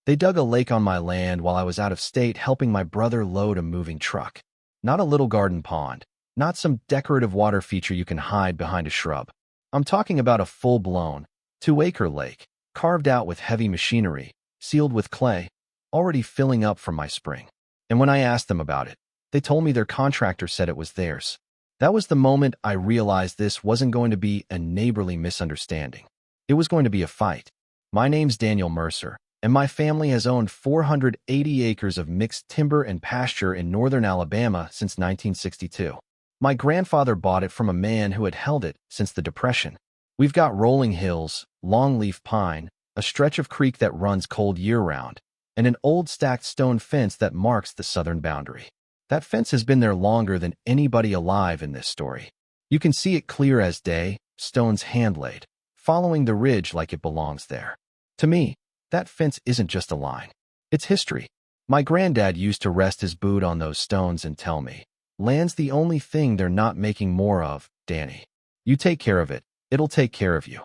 They dug a lake on my land while I was out of state helping my brother load a moving truck. Not a little garden pond. Not some decorative water feature you can hide behind a shrub. I'm talking about a full-blown, 2-acre lake, carved out with heavy machinery, sealed with clay, already filling up from my spring. And when I asked them about it, they told me their contractor said it was theirs. That was the moment I realized this wasn't going to be a neighborly misunderstanding. It was going to be a fight. My name's Daniel Mercer, and my family has owned 480 acres of mixed timber and pasture in northern Alabama since 1962. My grandfather bought it from a man who had held it since the Depression. We've got rolling hills, longleaf pine, a stretch of creek that runs cold year-round, and an old stacked stone fence that marks the southern boundary. That fence has been there longer than anybody alive in this story. You can see it clear as day, stones hand-laid, following the ridge like it belongs there. To me, that fence isn't just a line. It's history. My granddad used to rest his boot on those stones and tell me, "Land's the only thing they're not making more of, Danny. You take care of it, it'll take care of you."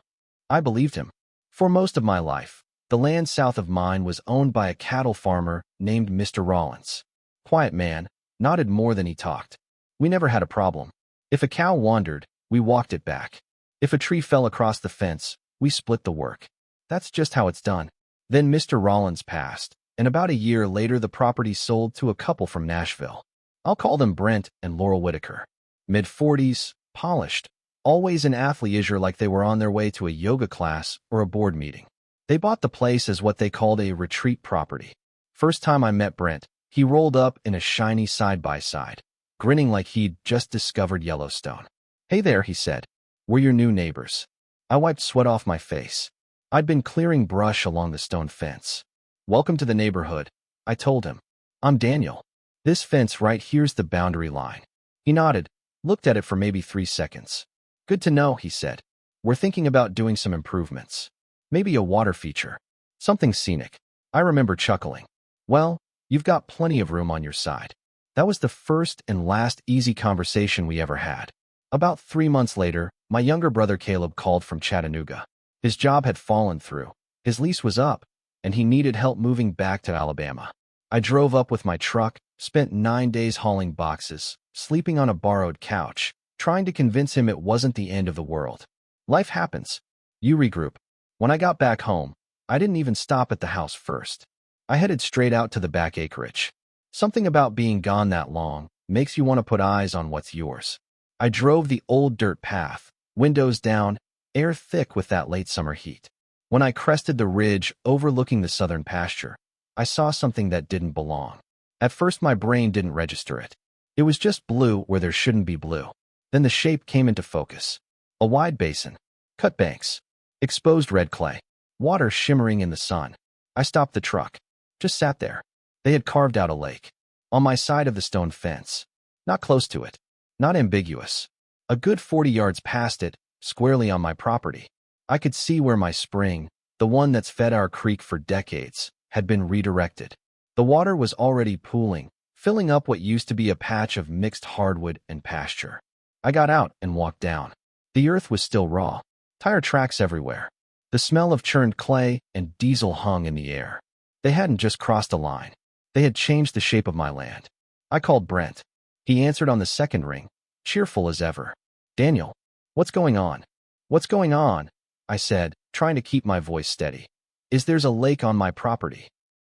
I believed him. For most of my life, the land south of mine was owned by a cattle farmer named Mr. Rollins. Quiet man, nodded more than he talked. We never had a problem. If a cow wandered, we walked it back. If a tree fell across the fence, we split the work. That's just how it's done. Then Mr. Rollins passed, and about a year later the property sold to a couple from Nashville. I'll call them Brent and Laurel Whitaker. Mid-40s, polished, always in athleisure like they were on their way to a yoga class or a board meeting. They bought the place as what they called a retreat property. First time I met Brent, he rolled up in a shiny side-by-side, grinning like he'd just discovered Yellowstone. "Hey there," he said. "We're your new neighbors." I wiped sweat off my face. I'd been clearing brush along the stone fence. "Welcome to the neighborhood," I told him. "I'm Daniel. This fence right here's the boundary line." He nodded, looked at it for maybe 3 seconds. "Good to know," he said. "We're thinking about doing some improvements. Maybe a water feature. Something scenic." I remember chuckling. "Well, you've got plenty of room on your side." That was the first and last easy conversation we ever had. About 3 months later, my younger brother Caleb called from Chattanooga. His job had fallen through. His lease was up, and he needed help moving back to Alabama. I drove up with my truck, spent 9 days hauling boxes, sleeping on a borrowed couch, trying to convince him it wasn't the end of the world. Life happens. You regroup. When I got back home, I didn't even stop at the house first. I headed straight out to the back acreage. Something about being gone that long makes you want to put eyes on what's yours. I drove the old dirt path, windows down, air thick with that late summer heat. When I crested the ridge overlooking the southern pasture, I saw something that didn't belong. At first my brain didn't register it. It was just blue where there shouldn't be blue. Then the shape came into focus. A wide basin, cut banks, exposed red clay, water shimmering in the sun. I stopped the truck. Just sat there. They had carved out a lake. On my side of the stone fence. Not close to it. Not ambiguous. A good 40 yards past it, squarely on my property. I could see where my spring, the one that's fed our creek for decades, had been redirected. The water was already pooling, filling up what used to be a patch of mixed hardwood and pasture. I got out and walked down. The earth was still raw. Tire tracks everywhere. The smell of churned clay and diesel hung in the air. They hadn't just crossed a line. They had changed the shape of my land. I called Brent. He answered on the second ring, cheerful as ever. "Daniel, what's going on?" "What's going on?" I said, trying to keep my voice steady. There's a lake on my property."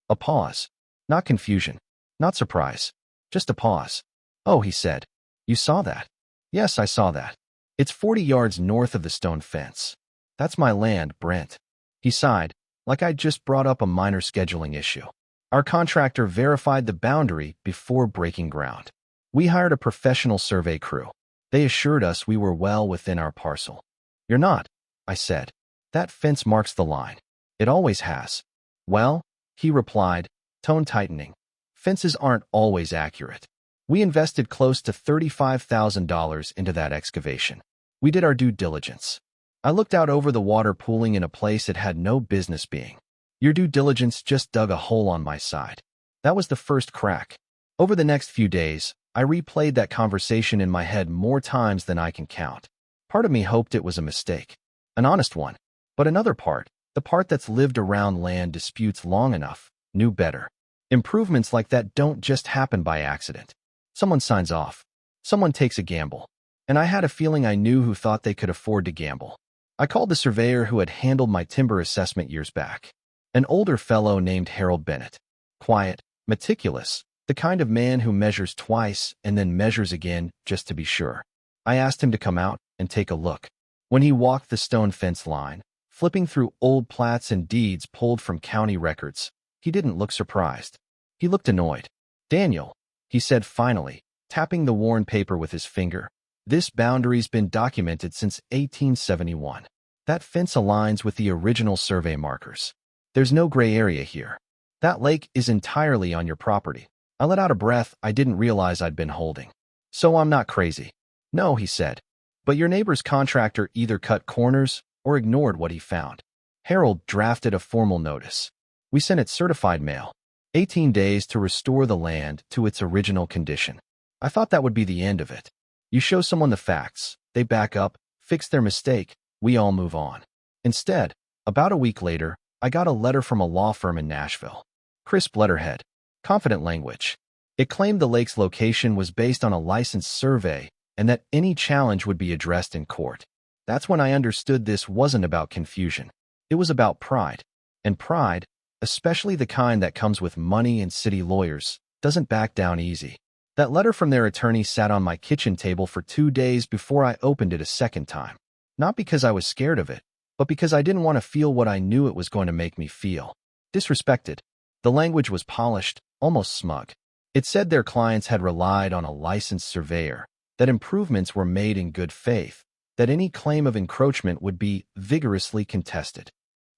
A pause. Not confusion. Not surprise. Just a pause. "Oh," he said. "You saw that?" "Yes, I saw that. It's 40 yards north of the stone fence." "That's my land, Brent." He sighed, like I'd just brought up a minor scheduling issue. "Our contractor verified the boundary before breaking ground. We hired a professional survey crew. They assured us we were well within our parcel." "You're not," I said. "That fence marks the line. It always has." "Well," he replied, tone tightening, "fences aren't always accurate. We invested close to $35,000 into that excavation. We did our due diligence." I looked out over the water pooling in a place it had no business being. Your due diligence just dug a hole on my side. That was the first crack. Over the next few days, I replayed that conversation in my head more times than I can count. Part of me hoped it was a mistake, an honest one. But another part, the part that's lived around land disputes long enough, knew better. Improvements like that don't just happen by accident. Someone signs off. Someone takes a gamble. And I had a feeling I knew who thought they could afford to gamble. I called the surveyor who had handled my timber assessment years back. An older fellow named Harold Bennett. Quiet, meticulous, the kind of man who measures twice and then measures again just to be sure. I asked him to come out and take a look. When he walked the stone fence line, flipping through old plats and deeds pulled from county records, he didn't look surprised. He looked annoyed. "Daniel," he said finally, tapping the worn paper with his finger, "this boundary's been documented since 1871. That fence aligns with the original survey markers. There's no gray area here. That lake is entirely on your property." I let out a breath I didn't realize I'd been holding. "So I'm not crazy." "No," he said. "But your neighbor's contractor either cut corners or ignored what he found." Harold drafted a formal notice. We sent it certified mail. 18 days to restore the land to its original condition. I thought that would be the end of it. You show someone the facts, they back up, fix their mistake, we all move on. Instead, about a week later, I got a letter from a law firm in Nashville. Crisp letterhead. Confident language. It claimed the lake's location was based on a licensed survey and that any challenge would be addressed in court. That's when I understood this wasn't about confusion. It was about pride. And pride, especially the kind that comes with money and city lawyers, doesn't back down easy. That letter from their attorney sat on my kitchen table for 2 days before I opened it a second time. Not because I was scared of it, but because I didn't want to feel what I knew it was going to make me feel. Disrespected. The language was polished, almost smug. It said their clients had relied on a licensed surveyor, that improvements were made in good faith, that any claim of encroachment would be vigorously contested.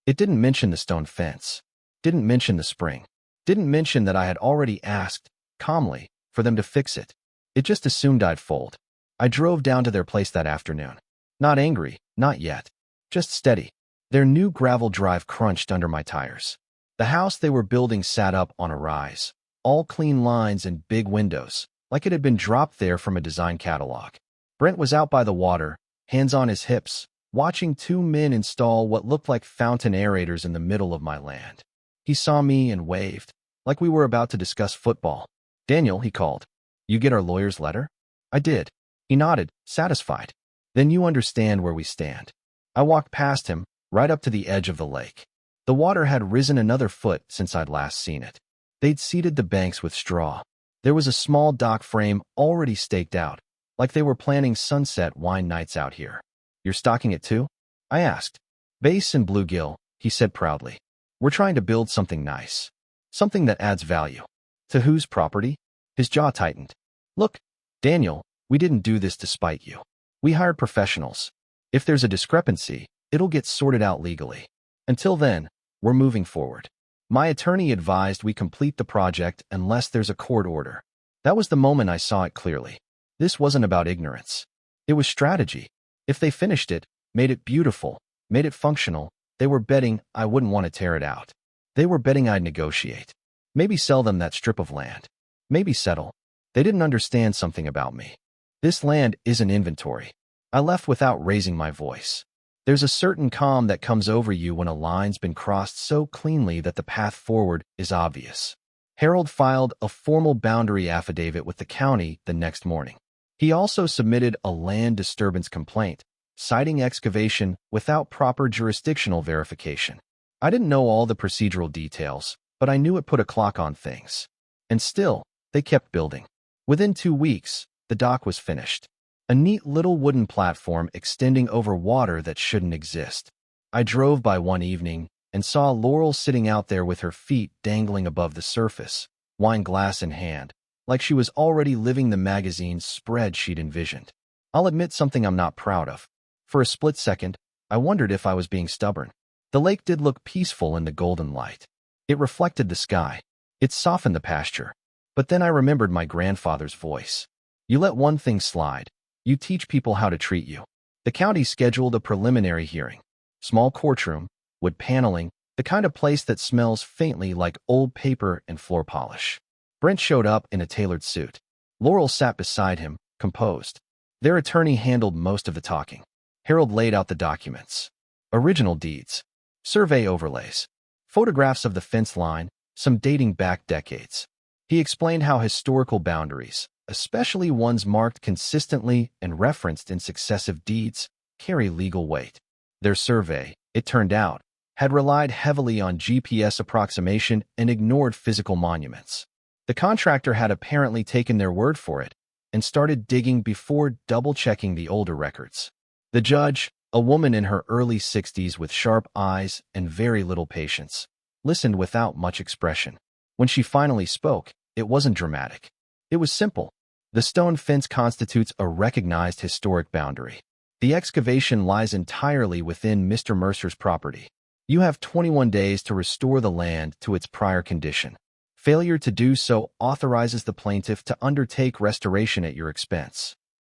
It didn't mention the stone fence, didn't mention the spring, didn't mention that I had already asked, calmly, for them to fix it. It just assumed I'd fold. I drove down to their place that afternoon. Not angry, not yet. Just steady. Their new gravel drive crunched under my tires. The house they were building sat up on a rise. All clean lines and big windows, like it had been dropped there from a design catalog. Brent was out by the water, hands on his hips, watching 2 men install what looked like fountain aerators in the middle of my land. He saw me and waved, like we were about to discuss football. "Daniel," he called, "you get our lawyer's letter?" I did. He nodded, satisfied. "Then you understand where we stand." I walked past him, right up to the edge of the lake. The water had risen another foot since I'd last seen it. They'd seeded the banks with straw. There was a small dock frame already staked out, like they were planning sunset wine nights out here. "You're stocking it too?" I asked. "Base and bluegill," he said proudly. "We're trying to build something nice. Something that adds value." "To whose property?" His jaw tightened. "Look, Daniel, we didn't do this to spite you. We hired professionals. If there's a discrepancy, it'll get sorted out legally. Until then, we're moving forward." My attorney advised we complete the project unless there's a court order. That was the moment I saw it clearly. This wasn't about ignorance. It was strategy. If they finished it, made it beautiful, made it functional, they were betting I wouldn't want to tear it out. They were betting I'd negotiate. Maybe sell them that strip of land. Maybe settle. They didn't understand something about me. This land isn't inventory. I left without raising my voice. There's a certain calm that comes over you when a line's been crossed so cleanly that the path forward is obvious. Harold filed a formal boundary affidavit with the county the next morning. He also submitted a land disturbance complaint, citing excavation without proper jurisdictional verification. I didn't know all the procedural details, but I knew it put a clock on things. And still, they kept building. Within 2 weeks, the dock was finished. A neat little wooden platform extending over water that shouldn't exist. I drove by one evening and saw Laurel sitting out there with her feet dangling above the surface, wine glass in hand, like she was already living the magazine's spread she'd envisioned. I'll admit something I'm not proud of. For a split second, I wondered if I was being stubborn. The lake did look peaceful in the golden light. It reflected the sky. It softened the pasture. But then I remembered my grandfather's voice. "You let one thing slide. You teach people how to treat you." The county scheduled a preliminary hearing. Small courtroom, wood paneling, the kind of place that smells faintly like old paper and floor polish. Brent showed up in a tailored suit. Laurel sat beside him, composed. Their attorney handled most of the talking. Harold laid out the documents. Original deeds. Survey overlays. Photographs of the fence line, some dating back decades. He explained how historical boundaries, especially ones marked consistently and referenced in successive deeds, carry legal weight. Their survey, it turned out, had relied heavily on GPS approximation and ignored physical monuments. The contractor had apparently taken their word for it and started digging before double-checking the older records. The judge, a woman in her early 60s with sharp eyes and very little patience, listened without much expression. When she finally spoke, it wasn't dramatic. It was simple. The stone fence constitutes a recognized historic boundary. The excavation lies entirely within Mr. Mercer's property. You have 21 days to restore the land to its prior condition. Failure to do so authorizes the plaintiff to undertake restoration at your expense.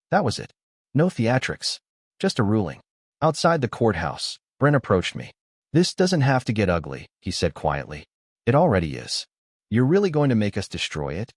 That was it. No theatrics. Just a ruling. Outside the courthouse, Brent approached me. "This doesn't have to get ugly," he said quietly. "It already is. You're really going to make us destroy it?"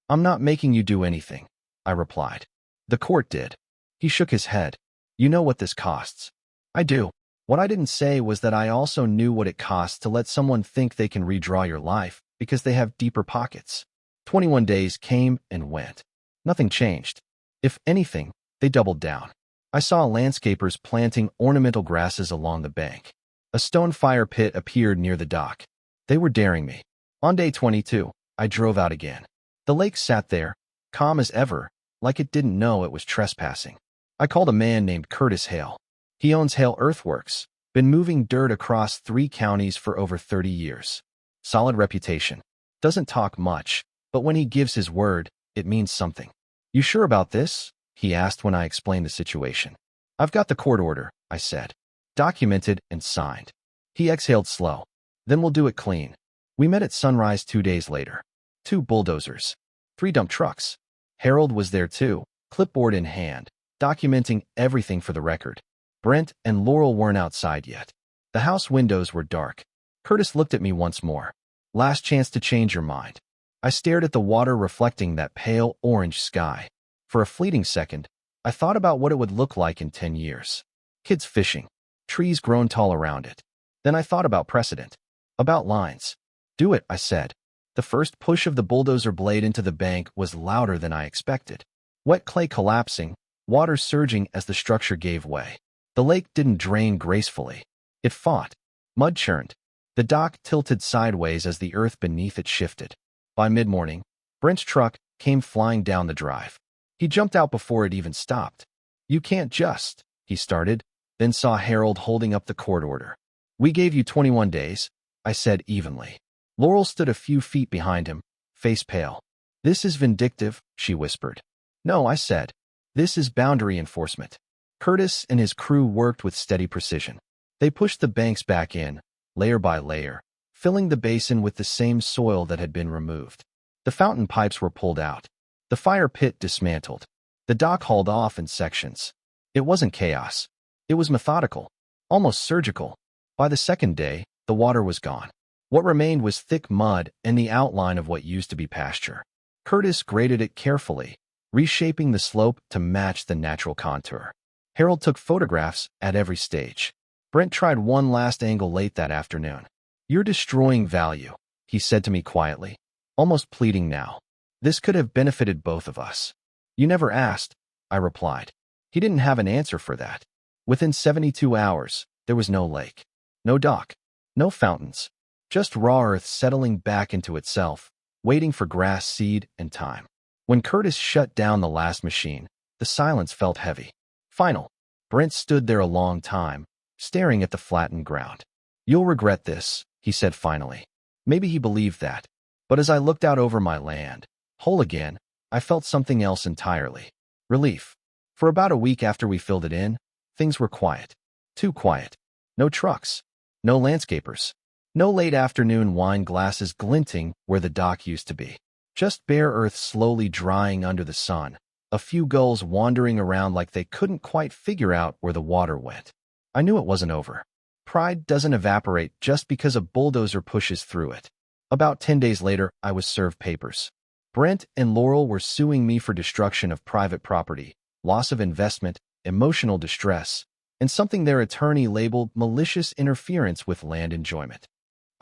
"I'm not making you do anything," I replied. "The court did." He shook his head. "You know what this costs." "I do. What I didn't say was that I also knew what it costs to let someone think they can redraw your life because they have deeper pockets." 21 days came and went. Nothing changed. If anything, they doubled down. I saw landscapers planting ornamental grasses along the bank. A stone fire pit appeared near the dock. They were daring me. On day 22, I drove out again. The lake sat there, calm as ever, like it didn't know it was trespassing. I called a man named Curtis Hale. He owns Hale Earthworks, been moving dirt across 3 counties for over 30 years. Solid reputation. Doesn't talk much, but when he gives his word, it means something. "You sure about this?" he asked when I explained the situation. "I've got the court order," I said. "Documented and signed." He exhaled slow. "Then we'll do it clean." We met at sunrise 2 days later. 2 bulldozers. 3 dump trucks. Harold was there too, clipboard in hand, documenting everything for the record. Brent and Laurel weren't outside yet. The house windows were dark. Curtis looked at me once more. "Last chance to change your mind." I stared at the water reflecting that pale orange sky. For a fleeting second, I thought about what it would look like in 10 years. Kids fishing, trees grown tall around it. Then I thought about precedent, about lines. "Do it," I said. The first push of the bulldozer blade into the bank was louder than I expected. Wet clay collapsing, water surging as the structure gave way. The lake didn't drain gracefully. It fought. Mud churned. The dock tilted sideways as the earth beneath it shifted. By mid-morning, Brent's truck came flying down the drive. He jumped out before it even stopped. "You can't just," he started, then saw Harold holding up the court order. "We gave you 21 days, I said evenly. Laurel stood a few feet behind him, face pale. "This is vindictive," she whispered. "No," I said. "This is boundary enforcement." Curtis and his crew worked with steady precision. They pushed the banks back in, layer by layer, filling the basin with the same soil that had been removed. The fountain pipes were pulled out. The fire pit dismantled. The dock hauled off in sections. It wasn't chaos. It was methodical, almost surgical. By the second day, the water was gone. What remained was thick mud and the outline of what used to be pasture. Curtis graded it carefully, reshaping the slope to match the natural contour. Harold took photographs at every stage. Brent tried one last angle late that afternoon. "You're destroying value," he said to me quietly, almost pleading now. "This could have benefited both of us." "You never asked," I replied. He didn't have an answer for that. Within 72 hours, there was no lake, no dock, no fountains, just raw earth settling back into itself, waiting for grass, seed, and time. When Curtis shut down the last machine, the silence felt heavy. Final. Brent stood there a long time, staring at the flattened ground. "You'll regret this," he said finally. Maybe he believed that. But as I looked out over my land, whole again, I felt something else entirely. Relief. For about a week after we filled it in, things were quiet. Too quiet. No trucks. No landscapers. No late afternoon wine glasses glinting where the dock used to be. Just bare earth slowly drying under the sun. A few gulls wandering around like they couldn't quite figure out where the water went. I knew it wasn't over. Pride doesn't evaporate just because a bulldozer pushes through it. About 10 days later, I was served papers. Brent and Laurel were suing me for destruction of private property, loss of investment, emotional distress, and something their attorney labeled malicious interference with land enjoyment.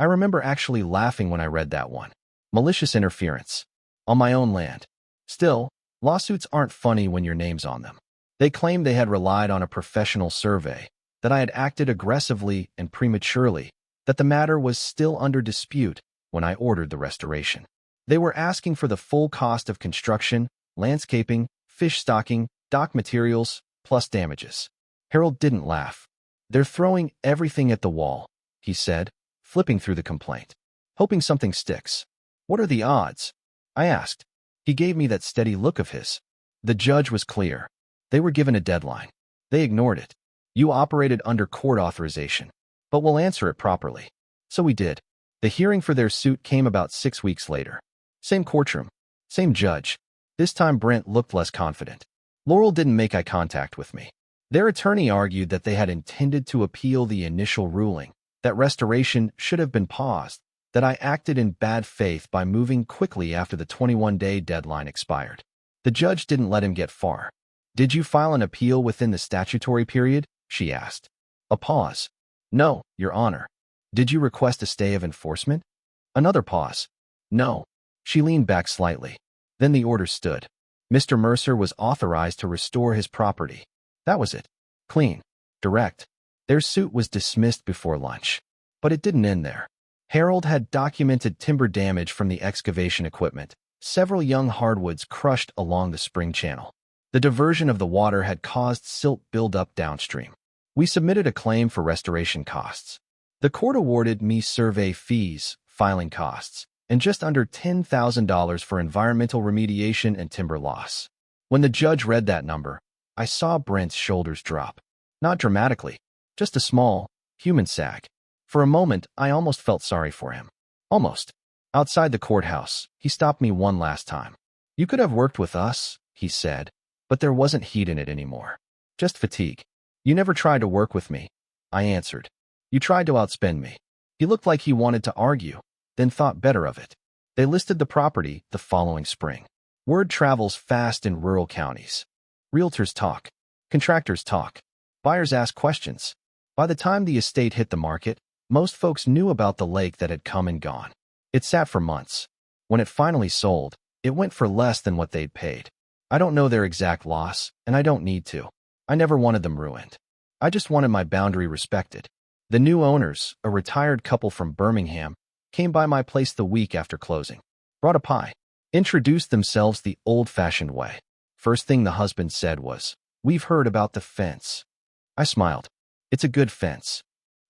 I remember actually laughing when I read that one. Malicious interference. On my own land. Still, lawsuits aren't funny when your name's on them. They claimed they had relied on a professional survey, that I had acted aggressively and prematurely, that the matter was still under dispute when I ordered the restoration. They were asking for the full cost of construction, landscaping, fish stocking, dock materials, plus damages. Harold didn't laugh. They're throwing everything at the wall, he said, flipping through the complaint, hoping something sticks. What are the odds? I asked. He gave me that steady look of his. The judge was clear. They were given a deadline. They ignored it. You operated under court authorization, but we'll answer it properly. So we did. The hearing for their suit came about 6 weeks later. Same courtroom, same judge. This time Brent looked less confident. Laurel didn't make eye contact with me. Their attorney argued that they had intended to appeal the initial ruling, that restoration should have been paused, that I acted in bad faith by moving quickly after the 21-day deadline expired. The judge didn't let him get far. Did you file an appeal within the statutory period? She asked. A pause. No, Your Honor. Did you request a stay of enforcement? Another pause. No. She leaned back slightly. Then the order stood. Mr. Mercer was authorized to restore his property. That was it. Clean. Direct. Their suit was dismissed before lunch. But it didn't end there. Harold had documented timber damage from the excavation equipment, several young hardwoods crushed along the spring channel. The diversion of the water had caused silt buildup downstream. We submitted a claim for restoration costs. The court awarded me survey fees, filing costs, and just under $10,000 for environmental remediation and timber loss. When the judge read that number, I saw Brent's shoulders drop. Not dramatically, just a small, human sag. For a moment, I almost felt sorry for him. Almost. Outside the courthouse, he stopped me one last time. You could have worked with us, he said, but there wasn't heat in it anymore. Just fatigue. You never tried to work with me, I answered. You tried to outspend me. He looked like he wanted to argue, then thought better of it. They listed the property the following spring. Word travels fast in rural counties. Realtors talk. Contractors talk. Buyers ask questions. By the time the estate hit the market, most folks knew about the lake that had come and gone. It sat for months. When it finally sold, it went for less than what they'd paid. I don't know their exact loss, and I don't need to. I never wanted them ruined. I just wanted my boundary respected. The new owners, a retired couple from Birmingham, came by my place the week after closing. Brought a pie. Introduced themselves the old-fashioned way. First thing the husband said was, "We've heard about the fence." I smiled. "It's a good fence."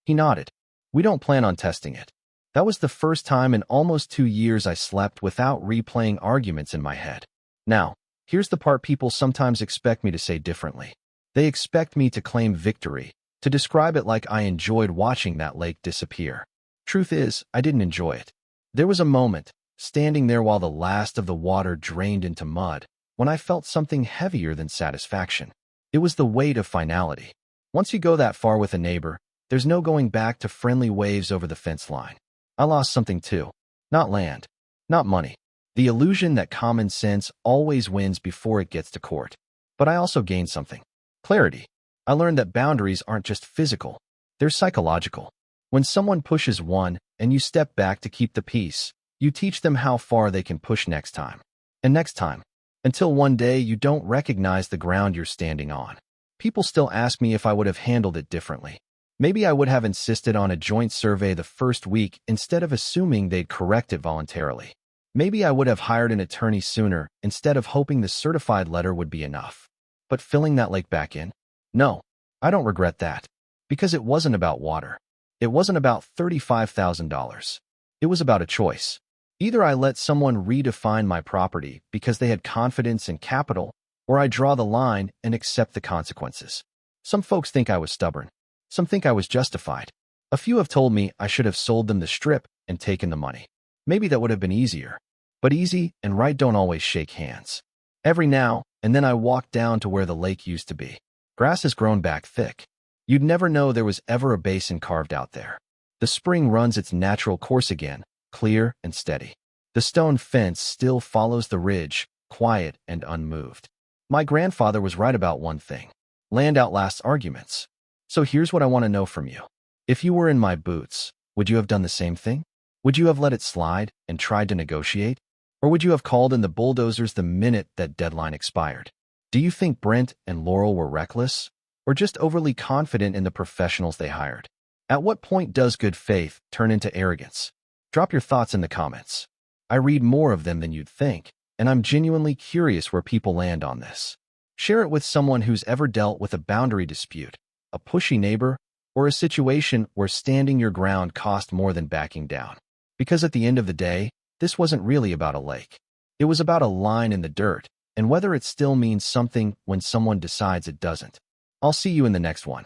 He nodded. "We don't plan on testing it." That was the first time in almost 2 years I slept without replaying arguments in my head. Now, here's the part people sometimes expect me to say differently. They expect me to claim victory, to describe it like I enjoyed watching that lake disappear. Truth is, I didn't enjoy it. There was a moment, standing there while the last of the water drained into mud, when I felt something heavier than satisfaction. It was the weight of finality. Once you go that far with a neighbor, there's no going back to friendly waves over the fence line. I lost something too. Not land. Not money. The illusion that common sense always wins before it gets to court. But I also gained something. Clarity. I learned that boundaries aren't just physical. They're psychological. When someone pushes one and you step back to keep the peace, you teach them how far they can push next time. And next time. Until one day you don't recognize the ground you're standing on. People still ask me if I would have handled it differently. Maybe I would have insisted on a joint survey the first week instead of assuming they'd correct it voluntarily. Maybe I would have hired an attorney sooner instead of hoping the certified letter would be enough. But filling that lake back in? No, I don't regret that. Because it wasn't about water. It wasn't about $35,000. It was about a choice. Either I let someone redefine my property because they had confidence in capital, or I draw the line and accept the consequences. Some folks think I was stubborn. Some think I was justified. A few have told me I should have sold them the strip and taken the money. Maybe that would have been easier. But easy and right don't always shake hands. Every now and then I walk down to where the lake used to be. Grass has grown back thick. You'd never know there was ever a basin carved out there. The spring runs its natural course again, clear and steady. The stone fence still follows the ridge, quiet and unmoved. My grandfather was right about one thing. Land outlasts arguments. So here's what I want to know from you. If you were in my boots, Would you have done the same thing? Would you have let it slide and tried to negotiate? Or would you have called in the bulldozers the minute that deadline expired? Do you think Brent and Laurel were reckless, or just overly confident in the professionals they hired? At what point does good faith turn into arrogance? Drop your thoughts in the comments. I read more of them than you'd think, and I'm genuinely curious where people land on this. Share it with someone who's ever dealt with a boundary dispute, a pushy neighbor, or a situation where standing your ground cost more than backing down. Because at the end of the day, this wasn't really about a lake. It was about a line in the dirt, and whether it still means something when someone decides it doesn't. I'll see you in the next one.